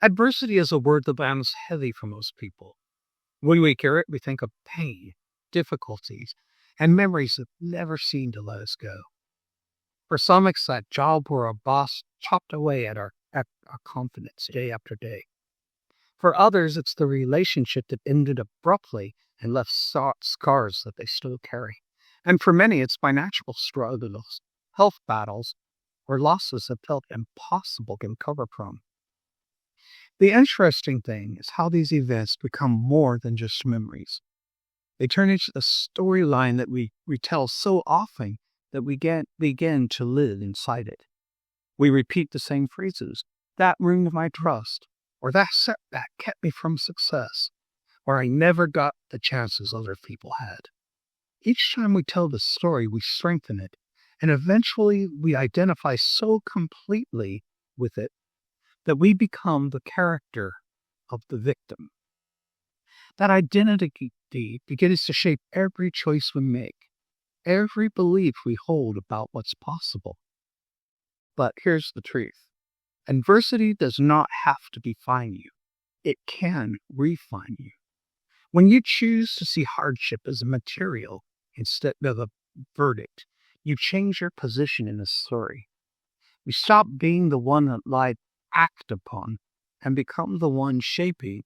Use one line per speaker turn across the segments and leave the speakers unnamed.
Adversity is a word that lands heavy for most people. When we hear it, we think of pain, difficulties, and memories that never seem to let us go. For some, it's that job where our boss chopped away at our confidence day after day. For others, it's the relationship that ended abruptly and left scars that they still carry. And for many, it's financial struggles, health battles, or losses that felt impossible to recover from. The interesting thing is how these events become more than just memories. They turn into a storyline that we retell so often that we begin to live inside it. We repeat the same phrases. That ruined my trust, or that setback kept me from success, or I never got the chances other people had. Each time we tell the story, we strengthen it, and eventually we identify so completely with it that we become the character of the victim. That identity begins to shape every choice we make, every belief we hold about what's possible. But here's the truth. Adversity does not have to define you. It can refine you. When you choose to see hardship as a material instead of a verdict, you change your position in the story. You stop being the one that life act upon and become the one shaping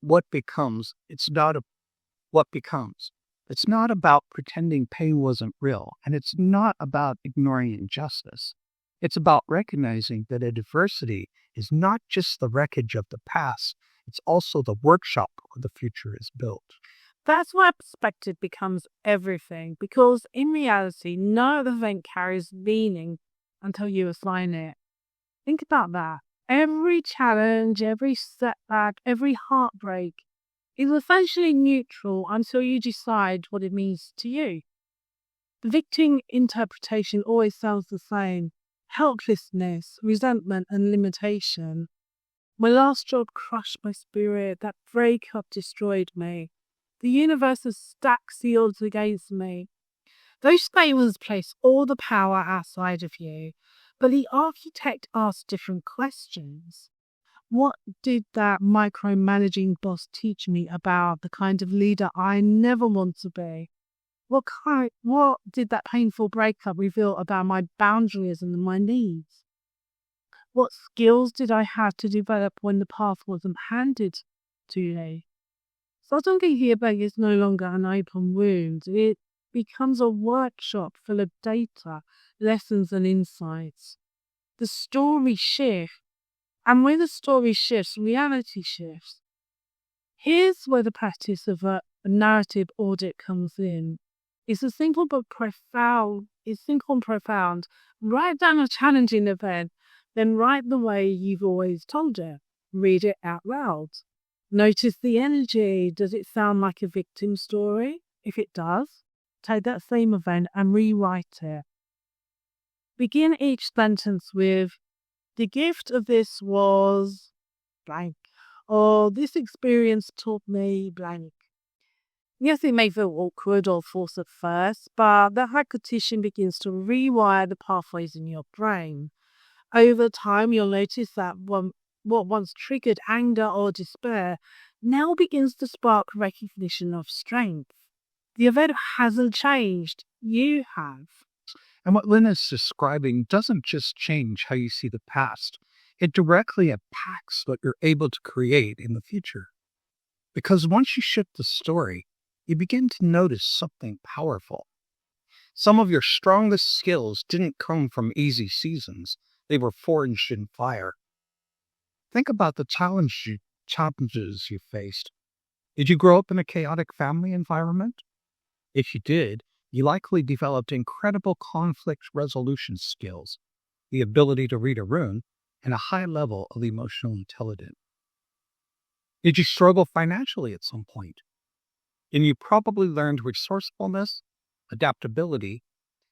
what becomes. What becomes. It's not about pretending pain wasn't real, and it's not about ignoring injustice. It's about recognizing that adversity is not just the wreckage of the past, it's also the workshop where the future is built.
That's why perspective becomes everything, because in reality, no event carries meaning until you assign it. Think about that. Every challenge, every setback, every heartbreak is essentially neutral until you decide what it means to you. The victim interpretation always sounds the same: helplessness, resentment, and limitation. My last job crushed my spirit. That breakup destroyed me. The universe has stacked the odds against me. Those statements place all the power outside of you, but the architect asks different questions. What did that micromanaging boss teach me about the kind of leader I never want to be? What did that painful breakup reveal about my boundaries and my needs? What skills did I have to develop when the path wasn't handed to me? Suddenly healing is no longer an open wound. It becomes a workshop full of data, lessons, and insights. The story shifts, and when the story shifts, reality shifts. Here's where the practice of a narrative audit comes in. It's a simple but profound. It's simple and profound. Write down a challenging event, then write the way you've always told it. Read it out loud. Notice the energy. Does it sound like a victim story? If it does, take that same event and rewrite it. Begin each sentence with, the gift of this was blank, or this experience taught me blank. Yes, it may feel awkward or forced at first, but the repetition begins to rewire the pathways in your brain. Over time, you'll notice that what once triggered anger or despair now begins to spark recognition of strength. The event hasn't changed, you have.
And what Lynn is describing doesn't just change how you see the past, it directly impacts what you're able to create in the future. Because once you shift the story, you begin to notice something powerful. Some of your strongest skills didn't come from easy seasons, they were forged in fire. Think about the challenges you faced. Did you grow up in a chaotic family environment? If you did, you likely developed incredible conflict resolution skills, the ability to read a room, and a high level of emotional intelligence. Did you struggle financially at some point? And you probably learned resourcefulness, adaptability,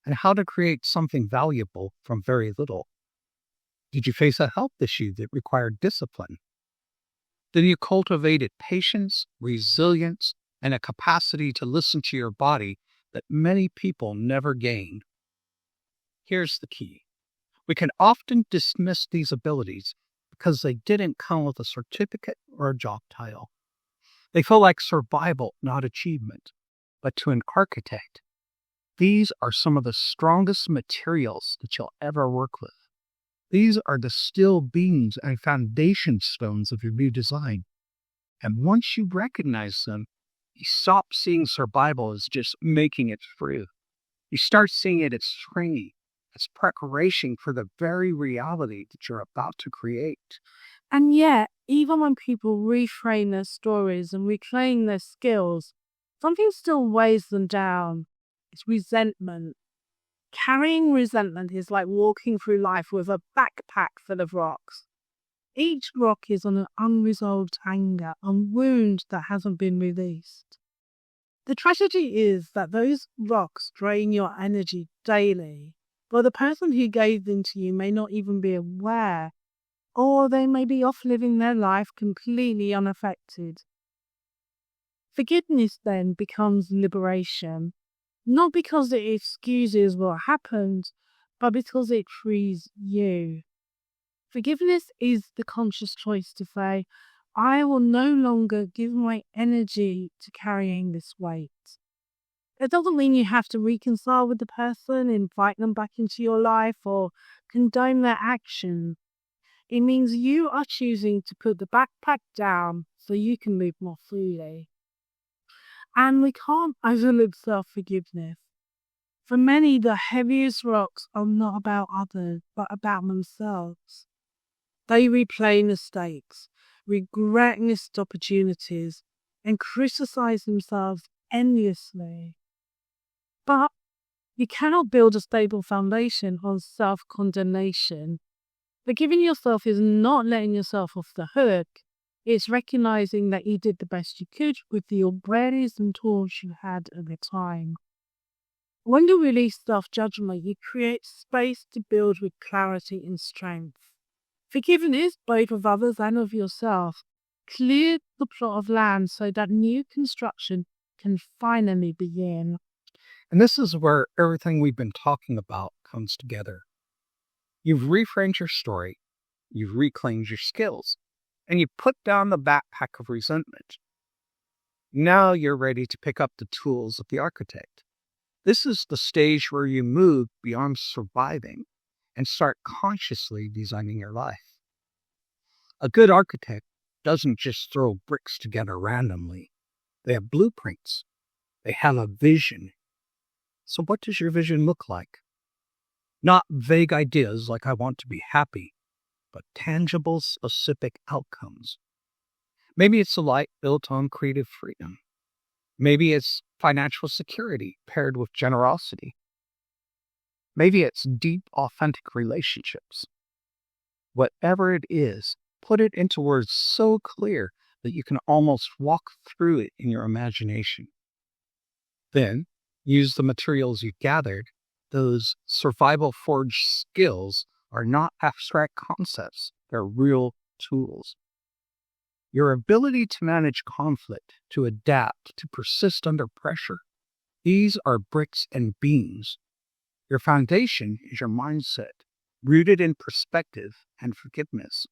and how to create something valuable from very little. Did you face a health issue that required discipline? Then you cultivated patience, resilience, and a capacity to listen to your body that many people never gain. Here's the key. We can often dismiss these abilities because they didn't come with a certificate or a job title. They feel like survival, not achievement. But to an architect, these are some of the strongest materials that you'll ever work with. These are the steel beams and foundation stones of your new design. And once you recognize them, you stop seeing survival as just making it through. You start seeing it as training, as preparation for the very reality that you're about to create.
And yet, even when people reframe their stories and reclaim their skills, something still weighs them down. It's resentment. Carrying resentment is like walking through life with a backpack full of rocks. Each rock is an unresolved anger, a wound that hasn't been released. The tragedy is that those rocks drain your energy daily, but the person who gave them to you may not even be aware, or they may be off living their life completely unaffected. Forgiveness then becomes liberation, not because it excuses what happened, but because it frees you. Forgiveness is the conscious choice to say, I will no longer give my energy to carrying this weight. It doesn't mean you have to reconcile with the person, invite them back into your life, or condone their action. It means you are choosing to put the backpack down so you can move more freely. And we can't overlook self-forgiveness. For many, the heaviest rocks are not about others, but about themselves. They replay mistakes, regret missed opportunities, and criticize themselves endlessly. But you cannot build a stable foundation on self-condemnation. Forgiving yourself is not letting yourself off the hook. It's recognizing that you did the best you could with the awareness and tools you had at the time. When you release self-judgment, you create space to build with clarity and strength. Forgiveness, both of others and of yourself, cleared the plot of land so that new construction can finally begin.
And this is where everything we've been talking about comes together. You've reframed your story, you've reclaimed your skills, and you put down the backpack of resentment. Now you're ready to pick up the tools of the architect. This is the stage where you move beyond surviving and start consciously designing your life. A good architect doesn't just throw bricks together randomly. They have blueprints. They have a vision. So what does your vision look like? Not vague ideas like I want to be happy, but tangible, specific outcomes. Maybe it's a life built on creative freedom. Maybe it's financial security paired with generosity. Maybe it's deep, authentic relationships. Whatever it is, put it into words so clear that you can almost walk through it in your imagination. Then, use the materials you gathered. Those survival-forged skills are not abstract concepts. They're real tools. Your ability to manage conflict, to adapt, to persist under pressure, these are bricks and beams. Your foundation is your mindset, rooted in perspective and forgiveness.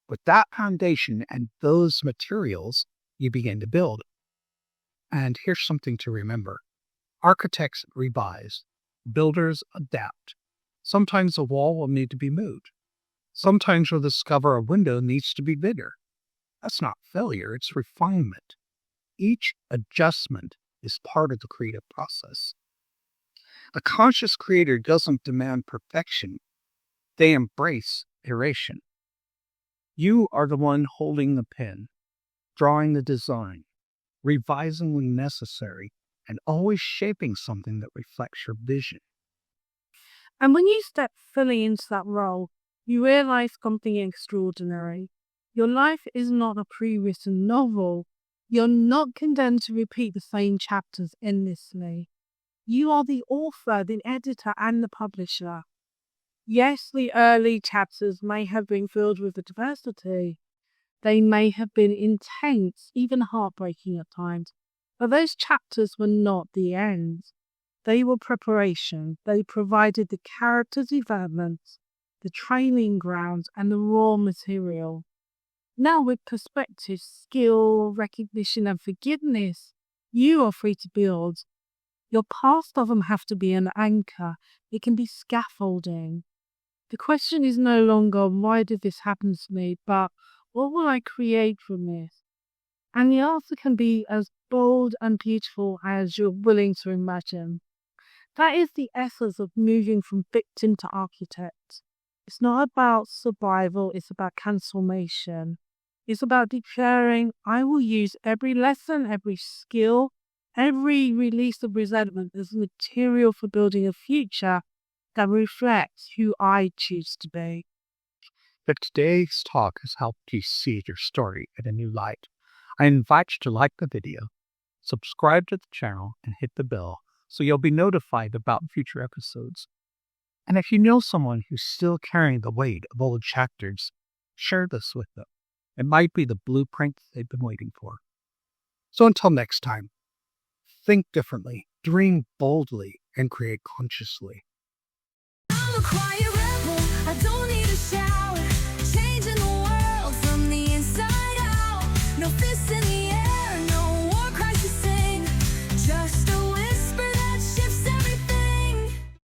With that foundation and those materials, you begin to build. And here's something to remember. Architects revise. Builders adapt. Sometimes a wall will need to be moved. Sometimes you'll discover a window needs to be bigger. That's not failure, it's refinement. Each adjustment is part of the creative process. A conscious creator doesn't demand perfection. They embrace iteration. You are the one holding the pen, drawing the design, revising when necessary, and always shaping something that reflects your vision.
And when you step fully into that role, you realize something extraordinary. Your life is not a pre-written novel. You're not condemned to repeat the same chapters endlessly. You are the author, the editor, and the publisher. Yes, the early chapters may have been filled with adversity. They may have been intense, even heartbreaking at times. But those chapters were not the end. They were preparation. They provided the character development, the training ground, and the raw material. Now, with perspective, skill, recognition, and forgiveness, you are free to build. Your past doesn't have to be an anchor, it can be scaffolding. The question is no longer, why did this happen to me, but what will I create from this? And the answer can be as bold and beautiful as you're willing to imagine. That is the essence of moving from victim to architect. It's not about survival, it's about transformation. It's about declaring, I will use every lesson, every skill, every release of resentment as material for building a future that reflects who I choose to be.
If today's talk has helped you see your story in a new light, I invite you to like the video, subscribe to the channel, and hit the bell so you'll be notified about future episodes. And if you know someone who's still carrying the weight of old chapters, share this with them. It might be the blueprint they've been waiting for. So until next time, think differently, dream boldly, and create consciously.
I'm a quiet